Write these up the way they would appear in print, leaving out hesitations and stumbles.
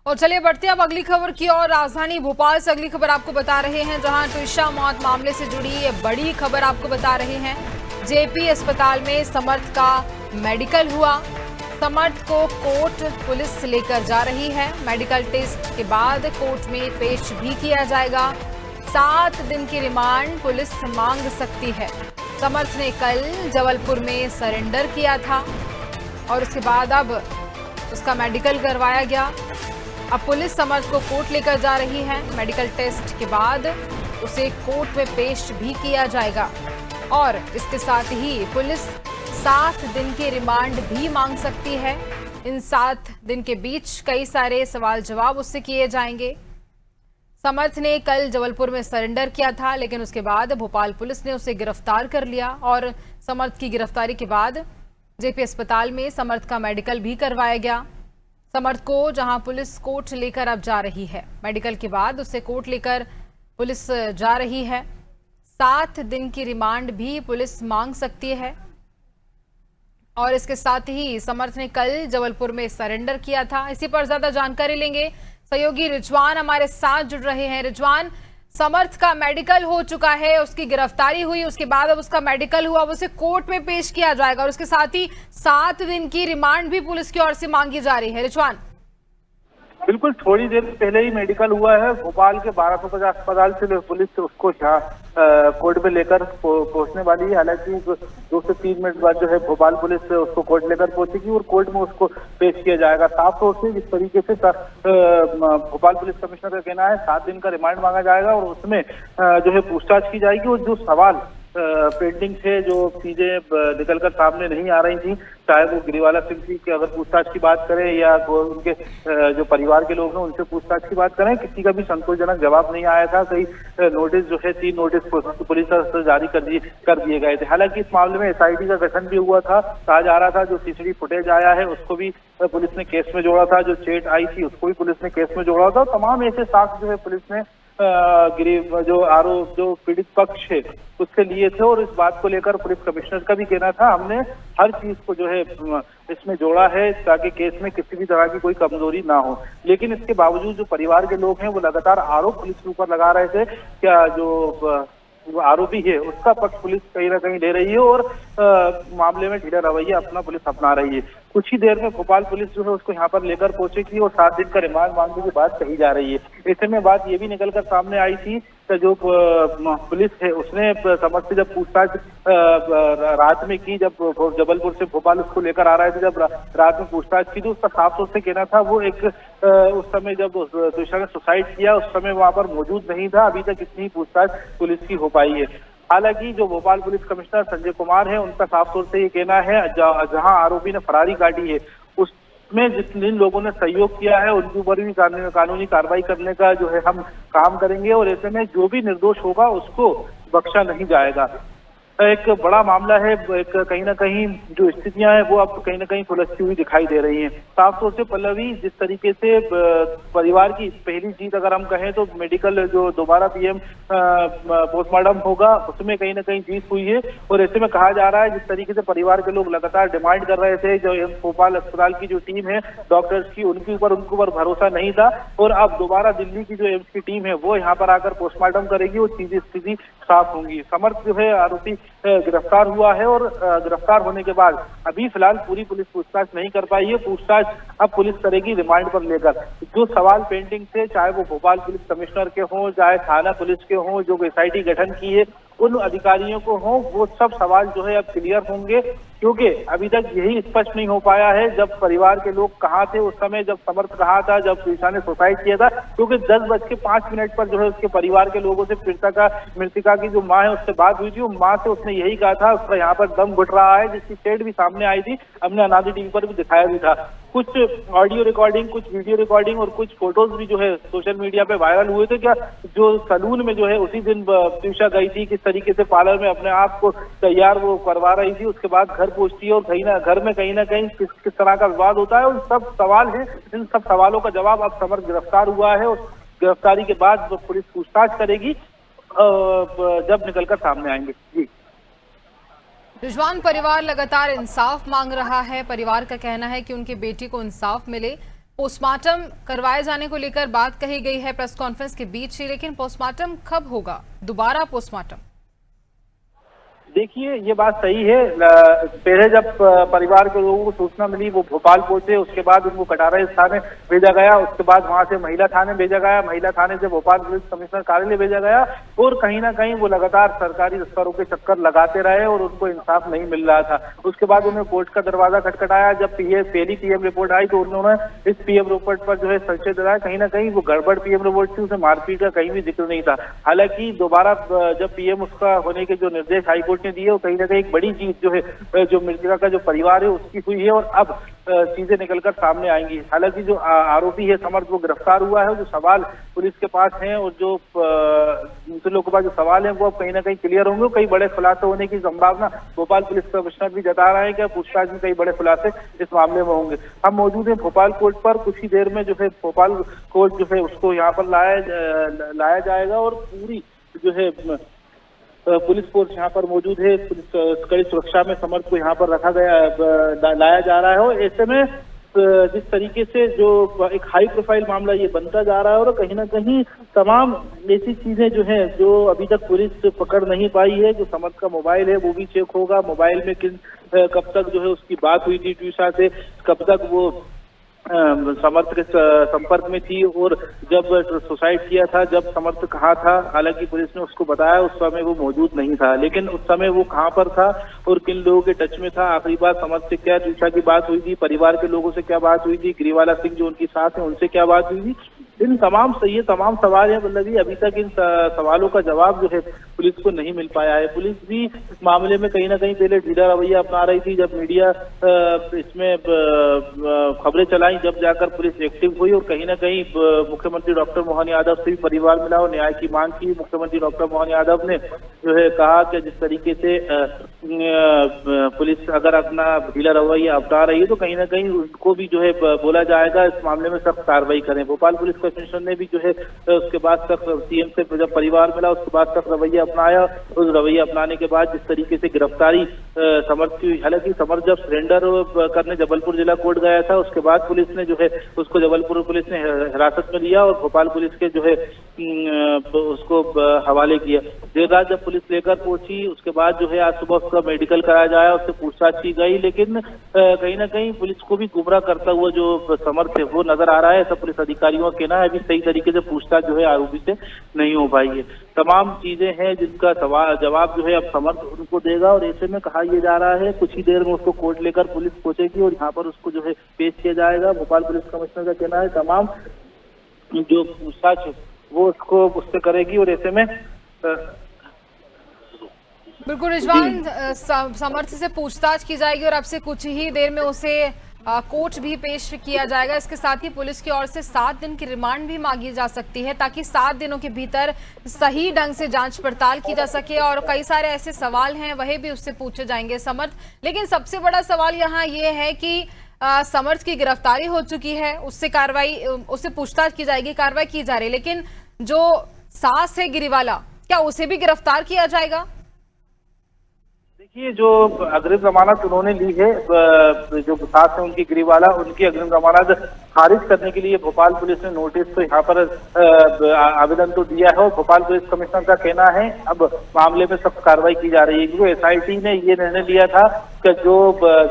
और चलिए बढ़ते हैं अब अगली खबर की और। राजधानी भोपाल से अगली खबर आपको बता रहे हैं, जहां ट्विशा मौत मामले से जुड़ी ये बड़ी खबर आपको बता रहे हैं। जेपी अस्पताल में समर्थ का मेडिकल हुआ। समर्थ को कोर्ट पुलिस लेकर जा रही है। मेडिकल टेस्ट के बाद कोर्ट में पेश भी किया जाएगा। 7 दिन की रिमांड पुलिस मांग सकती है। समर्थ ने कल जबलपुर में सरेंडर किया था और उसके बाद अब उसका मेडिकल करवाया गया। अब पुलिस समर्थ को कोर्ट लेकर जा रही है। मेडिकल टेस्ट के बाद उसे कोर्ट में पेश भी किया जाएगा और इसके साथ ही पुलिस 7 दिन की रिमांड भी मांग सकती है। इन 7 दिन के बीच कई सारे सवाल जवाब उससे किए जाएंगे। समर्थ ने कल जबलपुर में सरेंडर किया था, लेकिन उसके बाद भोपाल पुलिस ने उसे गिरफ्तार कर लिया और समर्थ की गिरफ्तारी के बाद जेपी अस्पताल में समर्थ का मेडिकल भी करवाया गया। समर्थ को जहां पुलिस कोर्ट लेकर अब जा रही है, मेडिकल के बाद उसे कोर्ट लेकर पुलिस जा रही है। 7 दिन की रिमांड भी पुलिस मांग सकती है और इसके साथ ही समर्थ ने कल जबलपुर में सरेंडर किया था। इसी पर ज्यादा जानकारी लेंगे, सहयोगी रिजवान हमारे साथ जुड़ रहे हैं। रिजवान, समर्थ का मेडिकल हो चुका है, उसकी गिरफ्तारी हुई, उसके बाद अब उसका मेडिकल हुआ, अब उसे कोर्ट में पेश किया जाएगा और उसके साथ ही 7 दिन की रिमांड भी पुलिस की ओर से मांगी जा रही है। रिजवान, बिल्कुल, थोड़ी देर पहले ही मेडिकल हुआ है। भोपाल के 1250 अस्पताल से पुलिस उसको यहाँ कोर्ट में लेकर पहुंचने वाली है। हालांकि 2 से 3 मिनट बाद जो है भोपाल पुलिस उसको कोर्ट लेकर पहुंचेगी और कोर्ट में उसको पेश किया जाएगा। साफ तौर से जिस तरीके से भोपाल पुलिस कमिश्नर का कहना है, 7 दिन का रिमांड मांगा जाएगा और उसमें जो है पूछताछ की जाएगी और जो सवाल पेंडिंग थे, जो चीजें निकलकर सामने नहीं आ रही थी, चाहे वो गिरिवाला सिंह जी की अगर पूछताछ की बात करें या उनके जो परिवार के लोग हैं उनसे पूछताछ की बात करें, किसी का भी संतोषजनक जवाब नहीं आया था। कई नोटिस जो है 3 नोटिस पुलिस से जारी कर दिए गए थे। हालांकि इस मामले में एसआईटी का गठन भी हुआ था। कहा जा रहा था जो सीसीटीवी फुटेज आया है उसको भी पुलिस ने केस में जोड़ा था, जो चैट आई थी उसको भी पुलिस ने केस में जोड़ा था। तमाम ऐसे साक्ष्य जो है पुलिस ने जो आरोप जो पीड़ित पक्ष है उससे लिए थे और इस बात को लेकर पुलिस कमिश्नर का भी कहना था, हमने हर चीज को जो है इसमें जोड़ा है ताकि केस में किसी भी तरह की कोई कमजोरी ना हो। लेकिन इसके बावजूद जो परिवार के लोग हैं वो लगातार आरोप पुलिस के ऊपर लगा रहे थे। क्या जो आरोपी है उसका पक्ष पुलिस कहीं ना कहीं ले रही है और मामले में ढीला रवैया अपना पुलिस अपना रही है। कुछ ही देर में भोपाल पुलिस जो है उसको यहाँ पर लेकर पहुंचेगी और 7 दिन का रिमांड मांगने की बात कही जा रही है। ऐसे में बात ये भी निकलकर सामने आई थी कि जो पुलिस है उसने समर्थ से जब पूछताछ रात में की, जब जबलपुर से भोपाल उसको लेकर आ रहे थे, जब रात में पूछताछ की तो उसका साफ तौर से कहना था वो एक उस समय जब ट्विशा ने सुसाइड किया उस समय वहां पर मौजूद नहीं था। अभी तक इतनी पूछताछ पुलिस की हो पाई है। हालांकि जो भोपाल पुलिस कमिश्नर संजय कुमार है उनका साफ तौर से ये कहना है जहां आरोपी ने फरारी काटी है उसमें जिन लोगों ने सहयोग किया है उनके ऊपर भी कानूनी कार्रवाई करने का जो है हम काम करेंगे और ऐसे में जो भी निर्दोष होगा उसको बख्शा नहीं जाएगा। एक बड़ा मामला है, एक कहीं ना कहीं जो स्थितियां हैं वो अब कहीं ना कहीं सुलझती हुई दिखाई दे रही हैं। साफ तौर से पल्लवी, जिस तरीके से परिवार की पहली जीत अगर हम कहें तो मेडिकल जो दोबारा पीएम पोस्टमार्टम होगा उसमें कहीं ना कहीं जीत हुई है और ऐसे में कहा जा रहा है जिस तरीके से परिवार के लोग लगातार डिमांड कर रहे थे, जो भोपाल अस्पताल की जो टीम है डॉक्टर्स की उनके ऊपर भरोसा नहीं था और अब दोबारा दिल्ली की जो एम्स की टीम है वो यहाँ पर आकर पोस्टमार्टम करेगी और सीधी स्थिति साफ होंगी। समर्थ जो है आरोपी गिरफ्तार हुआ है और गिरफ्तार होने के बाद अभी फिलहाल पूरी पुलिस पूछताछ नहीं कर पाई है। पूछताछ अब पुलिस करेगी रिमांड पर लेकर। जो सवाल पेंडिंग थे, चाहे वो भोपाल पुलिस कमिश्नर के हों, चाहे थाना पुलिस के हों, जो एसआईटी गठन की है उन अधिकारियों को हो, वो सब सवाल जो है अब क्लियर होंगे, क्योंकि अभी तक यही स्पष्ट नहीं हो पाया है जब परिवार के लोग कहाँ थे उस समय, जब समर्थ कहाँ था, जब ट्विशा ने सुसाइड किया था। क्योंकि 10:05 पर जो है उसके परिवार के लोगों से मृतिका की जो माँ है उससे बात हुई थी। वो माँ से उसने यही कहा था उसका यहाँ पर दम घुट रहा है, जिसकी स्टेट भी सामने आई थी, हमने अनादि टीवी पर भी दिखाया भी था। कुछ ऑडियो रिकॉर्डिंग, कुछ वीडियो रिकॉर्डिंग और कुछ फोटोज भी जो है सोशल मीडिया पे वायरल हुए थे। क्या जो सलून में जो है उसी दिन ट्विशा गई थी, किस तरीके से पार्लर में अपने आप को तैयार वो करवा रही थी, उसके बाद घर पहुंचती है और घर में कहीं ना कहीं किस तरह का विवाद होता है, उन सब सवाल है। इन सब सवालों का जवाब अब समर्थ गिरफ्तार हुआ है और गिरफ्तारी के बाद वो पुलिस पूछताछ करेगी जब निकलकर सामने आएंगे। जी रिजवान, परिवार लगातार इंसाफ मांग रहा है। परिवार का कहना है कि उनकी बेटी को इंसाफ मिले। पोस्टमार्टम करवाए जाने को लेकर बात कही गई है प्रेस कॉन्फ्रेंस के बीच ही, लेकिन पोस्टमार्टम कब होगा? दोबारा पोस्टमार्टम? देखिए, ये बात सही है। पहले जब परिवार के लोगों को सूचना मिली, वो भोपाल पहुंचे, उसके बाद उनको कटारा थाने भेजा गया, उसके बाद वहां से महिला थाने भेजा गया, महिला थाने से भोपाल पुलिस कमिश्नर कार्यालय भेजा गया, और कहीं ना कहीं वो लगातार सरकारी दफ्तरों के चक्कर लगाते रहे और उनको इंसाफ नहीं मिल रहा था। उसके बाद उन्हें कोर्ट का दरवाजा खटखटाया। जब पहली पीएम रिपोर्ट आई तो उन्होंने इस पीएम रिपोर्ट पर जो है संशय जताया। कहीं ना कहीं वो गड़बड़ पीएम रिपोर्ट थी, उसे मारपीट का कहीं भी जिक्र नहीं था। हालांकि दोबारा जब पीएम उसका होने के जो निर्देश हाईकोर्ट ने दिए, वो कहीं ना कहीं एक बड़ी चीज जो है, जो मृतका का जो परिवार है उसकी हुई है, और अब चीजें निकलकर सामने आएंगी। हालांकि जो आरोपी है समर्थ, वो गिरफ्तार हुआ है। जो सवाल पुलिस के पास हैं और जो दूसरे लोगों के पास जो सवाल हैं, वो अब कहीं ना कहीं क्लियर होंगे। कई बड़े खुलासे होने की संभावना भोपाल पुलिस कमिश्नर भी जता रहे हैं कि पूछताछ में कई बड़े खुलासे इस मामले में होंगे। हम मौजूद हैं भोपाल कोर्ट पर। कुछ ही देर में जो है भोपाल कोर्ट जो है उसको यहाँ पर लाया जाएगा, और पूरी जो है पुलिस फोर्स यहाँ पर मौजूद है। पुलिस कड़ी सुरक्षा में समर्थ को यहाँ पर रखा गया, लाया जा रहा है। और ऐसे में जिस तरीके से जो एक हाई प्रोफाइल मामला ये बनता जा रहा है, और कहीं ना कहीं तमाम ऐसी चीजें जो हैं जो अभी तक पुलिस पकड़ नहीं पाई है। जो समर्थ का मोबाइल है वो भी चेक होगा। मोबाइल में कब तक जो है उसकी बात हुई थी ट्विशा से, कब तक वो समर्थ के संपर्क में थी, और जब सुसाइड किया था, जब समर्थ कहाँ था। हालांकि पुलिस ने उसको बताया उस समय वो मौजूद नहीं था, लेकिन उस समय वो कहाँ पर था और किन लोगों के टच में था। आखिरी बार समर्थ से क्या ट्विशा की बात हुई थी, परिवार के लोगों से क्या बात हुई थी, गिरिवाला सिंह जो उनकी साथ है उनसे क्या बात हुई थी। इन तमाम सवाल हैं। मतलब अभी तक इन सवालों का जवाब जो है पुलिस को नहीं मिल पाया है। पुलिस भी इस मामले में कहीं ना कहीं पहले ढीला रवैया अपना रही थी। जब मीडिया इसमें खबरें चलाई, जब जाकर पुलिस एक्टिव हुई, और कहीं ना कहीं मुख्यमंत्री डॉक्टर मोहन यादव से भी परिवार मिला और न्याय की मांग की। मुख्यमंत्री डॉक्टर मोहन यादव ने जो है कहा कि जिस तरीके से पुलिस अगर अपना ढीला रवैया अपना रही है, तो कहीं ना कहीं उनको भी जो है बोला जाएगा इस मामले में सख्त कार्रवाई करें। भोपाल पुलिस कमिश्नर ने भी जो है उसके बाद सख्त सीएम से जब परिवार मिला, उसके बाद सख्त रवैया अपनाया। उस रवैया अपनाने के बाद जिस तरीके से गिरफ्तारी समर्थ की, हालांकि समर्थ जब सरेंडर करने जबलपुर जिला कोर्ट गया था, उसके बाद पुलिस ने जो है उसको जबलपुर पुलिस ने हिरासत में लिया और भोपाल पुलिस के जो है उसको हवाले किया। देर रात जब पुलिस लेकर पहुंची, उसके बाद जो है आज सुबह उसका मेडिकल कराया जाया, उससे पूछताछ की गई, लेकिन कहीं ना कहीं पुलिस को भी गुमराह करता हुआ जो समर्थ है वो नजर आ रहा है। सब पुलिस अधिकारियों के ना अभी सही तरीके से पूछताछ जो है आरोपी से नहीं हो पाई है। तमाम चीजें हैं जिनका जवाब जो है अब समर्थ उनको देगा, और ऐसे में कहा यह जा रहा है कुछ ही देर में उसको कोर्ट लेकर पुलिस पहुंचेगी और यहाँ पर उसको जो है पेश किया जाएगा। भोपाल पुलिस कमिश्नर का कहना है तमाम जो पूछताछ वो उसको उससे करेगी, और ऐसे में बिल्कुल रिजवान, समर्थ से पूछताछ की जाएगी और अब से कुछ ही देर में उसे कोर्ट भी पेश किया जाएगा। इसके साथ ही पुलिस की ओर से 7 दिन की रिमांड भी मांगी जा सकती है, ताकि 7 दिनों के भीतर सही ढंग से जांच पड़ताल की जा सके, और कई सारे ऐसे सवाल हैं वह भी उससे पूछे जाएंगे समर्थ। लेकिन सबसे बड़ा सवाल यहाँ ये है कि समर्थ की गिरफ्तारी हो चुकी है, उससे पूछताछ की जाएगी, कार्रवाई की जा रही है, लेकिन जो सास है गिरिवाला, क्या उसे भी गिरफ्तार किया जाएगा? देखिए, जो अग्रिम जमानत उन्होंने ली है, जो साथ है उनकी गिरिवाला, उनकी अग्रिम जमानत खारिज करने के लिए भोपाल पुलिस ने नोटिस तो यहाँ पर आवेदन तो दिया है, और भोपाल पुलिस कमिश्नर का कहना है अब मामले में सख्त कार्रवाई की जा रही है। क्योंकि एसआईटी ने ये निर्णय लिया था कि जो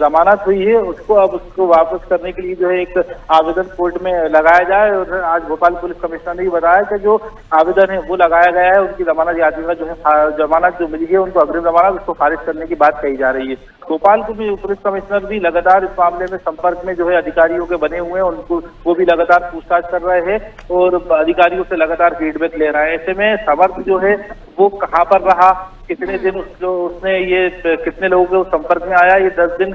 जमानत हुई है उसको वापस करने के लिए जो है एक आवेदन कोर्ट में लगाया जाए, और आज भोपाल पुलिस कमिश्नर ने भी बताया कि जो आवेदन है वो लगाया गया है। उनकी जमानत याचिका जो है, जमानत जो मिली है उनको अग्रिम जमानत, उसको खारिज करने की बात कही जा रही है। भोपाल को भी पुलिस कमिश्नर भी लगातार इस मामले में संपर्क में जो है अधिकारियों के बने हुए हैं, उनको वो भी लगातार पूछताछ कर रहे हैं और अधिकारियों से लगातार फीडबैक ले रहा है। ऐसे में समर्थ जो है वो कहाँ पर रहा, कितने दिन उसने ये कितने लोगों के संपर्क में आया, ये 10 दिन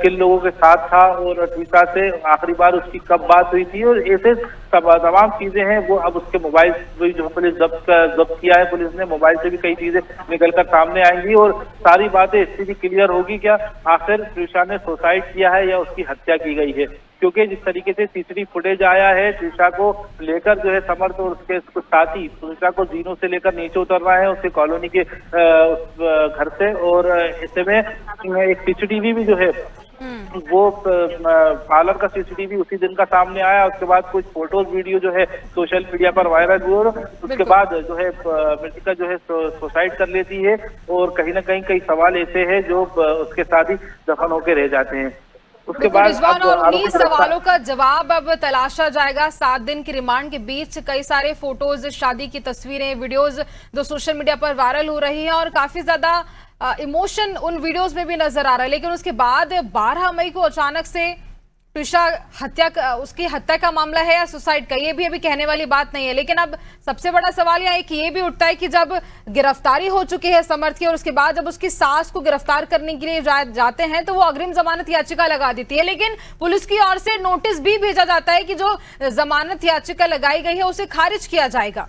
किन लोगों के साथ था, और ट्विशा से आखिरी बार उसकी कब बात हुई थी, और ऐसे तमाम चीजें हैं वो अब उसके मोबाइल जो पुलिस जब्त किया है, पुलिस ने मोबाइल से भी कई चीजें निकलकर सामने आएंगी, और सारी बातें इससे भी क्लियर होगी क्या आखिर ट्विशा ने सुसाइड किया है या उसकी हत्या की गई है। क्योंकि जिस तरीके से सीसीटीवी फुटेज आया है, ट्विशा को लेकर जो है समर्थ और उसके साथी ट्विशा को जीनों से लेकर नीचे उतर रहा है उसके कॉलोनी के घर से, और ऐसे में एक सीसीटीवी भी जो है वो पार्लर का सीसीटीवी उसी दिन का सामने आया। उसके बाद कुछ फोटोज वीडियो जो है सोशल मीडिया पर वायरल हुए और उसके बाद जो है मृतिका जो है सुसाइड कर लेती है। और कहीं ना कहीं कई सवाल ऐसे हैं जो उसके साथ ही दफन होकर रह जाते हैं। उसके बाद रिजवान, और उन्हीं सवालों का जवाब अब तलाशा जाएगा। 7 दिन की रिमांड के बीच कई सारे फोटोज, शादी की तस्वीरें, वीडियोज जो सोशल मीडिया पर वायरल हो रही हैं और काफी ज्यादा इमोशन उन वीडियोज में भी नजर आ रहा है। लेकिन उसके बाद 12 मई को अचानक से ट्रिशा उसकी हत्या का मामला है या सुसाइड का, ये भी अभी कहने वाली बात नहीं है। लेकिन अब सबसे बड़ा सवाल यह है कि ये भी उठता है कि जब गिरफ्तारी हो चुकी है समर्थ की और उसके बाद जब उसकी सास को गिरफ्तार करने के लिए जाते हैं तो वो अग्रिम जमानत याचिका लगा देती है। लेकिन पुलिस की ओर से नोटिस भी भेजा जाता है कि जो जमानत याचिका लगाई गई है उसे खारिज किया जाएगा।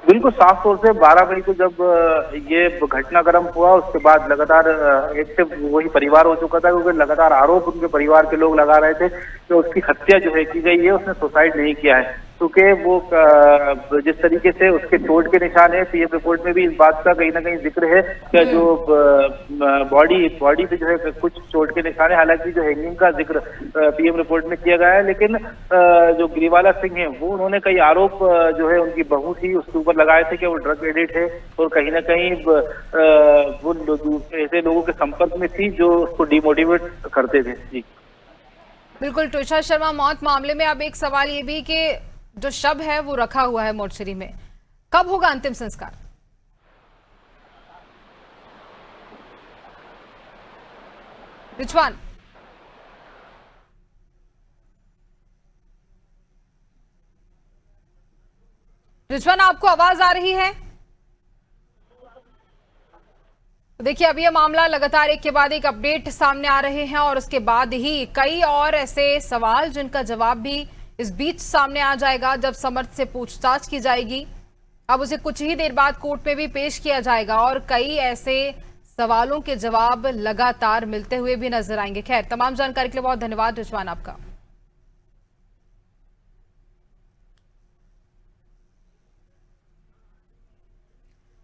बिल्कुल साफ तौर से 12 मई को जब ये घटनाक्रम हुआ उसके बाद लगातार एक से वही परिवार हो चुका था, क्योंकि लगातार आरोप उनके परिवार के लोग लगा रहे थे कि उसकी हत्या जो है की गई है, उसने सुसाइड नहीं किया है। क्योंकि वो जिस तरीके से उसके चोट के निशान है, पीएम रिपोर्ट में भी इस बात का कहीं ना कहीं जिक्र है कि जो बॉडी पे जो है कुछ चोट के निशान है। हालांकि जो हैंगिंग का जिक्र पीएम रिपोर्ट में किया गया है, लेकिन जो गिरिवाला सिंह है वो उन्होंने कई आरोप जो है उनकी बहू थी उसके ऊपर लगाए थे कि वो ड्रग एडिक्ट है और कहीं ना कहीं वो ऐसे लोगों के संपर्क में थी जो उसको डिमोटिवेट करते थे। जी बिल्कुल। ट्रिशा शर्मा मौत मामले में अब एक सवाल ये भी कि जो शव है वो रखा हुआ है मोर्चरी में, कब होगा अंतिम संस्कार? रिजवान, आपको आवाज आ रही है? देखिए अब यह मामला लगातार एक के बाद एक अपडेट सामने आ रहे हैं और उसके बाद ही कई और ऐसे सवाल जिनका जवाब भी इस बीच सामने आ जाएगा जब समर्थ से पूछताछ की जाएगी। अब उसे कुछ ही देर बाद कोर्ट में भी पेश किया जाएगा और कई ऐसे सवालों के जवाब लगातार मिलते हुए भी नजर आएंगे। खैर, तमाम जानकारी के लिए बहुत धन्यवाद रिजवान आपका।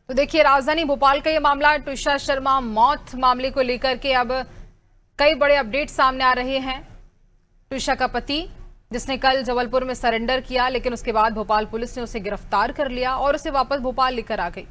तो देखिए राजधानी भोपाल का ये मामला, ट्रिशा शर्मा मौत मामले को लेकर के अब कई बड़े अपडेट सामने आ रहे हैं। ट्रिशा का पति जिसने कल जबलपुर में सरेंडर किया, लेकिन उसके बाद भोपाल पुलिस ने उसे गिरफ्तार कर लिया और उसे वापस भोपाल लेकर आ गई।